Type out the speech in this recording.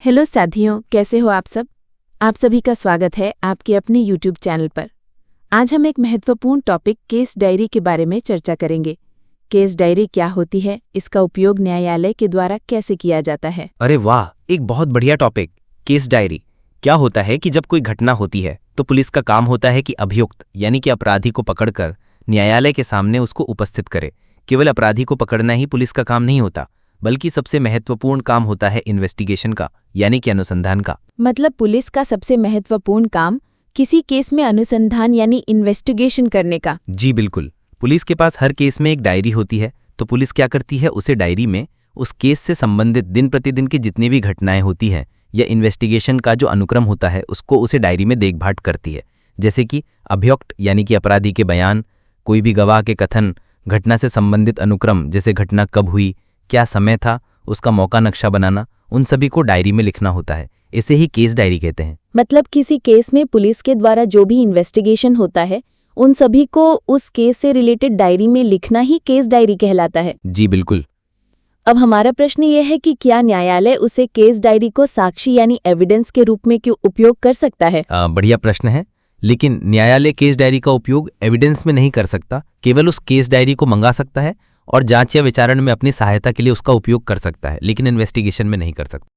Hello साथियों, कैसे हो आप सब। आप सभी का स्वागत है आपके अपने यूट्यूब चैनल पर। आज हम एक महत्वपूर्ण टॉपिक केस डायरी के बारे में चर्चा करेंगे। केस डायरी क्या होती है, इसका उपयोग न्यायालय के द्वारा कैसे किया जाता है। अरे वाह, एक बहुत बढ़िया टॉपिक। केस डायरी क्या होता है कि जब कोई घटना होती है तो पुलिस का काम होता है कि अभियुक्त यानी कि अपराधी को पकड़कर न्यायालय के सामने उसको उपस्थित करे। केवल अपराधी को पकड़ना ही पुलिस का काम नहीं होता, बल्कि सबसे महत्वपूर्ण काम होता है इन्वेस्टिगेशन का, यानी कि अनुसंधान का। मतलब पुलिस का सबसे महत्वपूर्ण काम किसी केस में अनुसंधान यानी इन्वेस्टिगेशन करने का। जी बिल्कुल। पुलिस के पास हर केस में एक डायरी होती है, तो पुलिस क्या करती है, उसे डायरी में उस केस से संबंधित दिन प्रतिदिन की जितनी भी घटनाएं होती हैं या इन्वेस्टिगेशन का जो अनुक्रम होता है उसको उसे डायरी में देखभाल करती है। जैसे कि अभियुक्त यानी कि अपराधी के बयान, कोई भी गवाह के कथन, घटना से संबंधित अनुक्रम जैसे घटना कब हुई, क्या समय था, उसका मौका नक्शा बनाना, उन सभी को डायरी में लिखना होता है। इसे ही केस डायरी कहते हैं। मतलब किसी केस में पुलिस के द्वारा जो भी इन्वेस्टिगेशन होता है उन सभी को उस केस से रिलेटेड डायरी में लिखना ही केस डायरी कहलाता है। जी बिल्कुल। अब हमारा प्रश्न ये है कि क्या न्यायालय उसे केस डायरी को साक्षी यानी एविडेंस के रूप में क्यों उपयोग कर सकता है। बढ़िया प्रश्न है, लेकिन न्यायालय केस डायरी का उपयोग एविडेंस में नहीं कर सकता, केवल उस केस डायरी को मंगा सकता है और जांच या विचारण में अपनी सहायता के लिए उसका उपयोग कर सकता है, लेकिन इन्वेस्टिगेशन में नहीं कर सकता।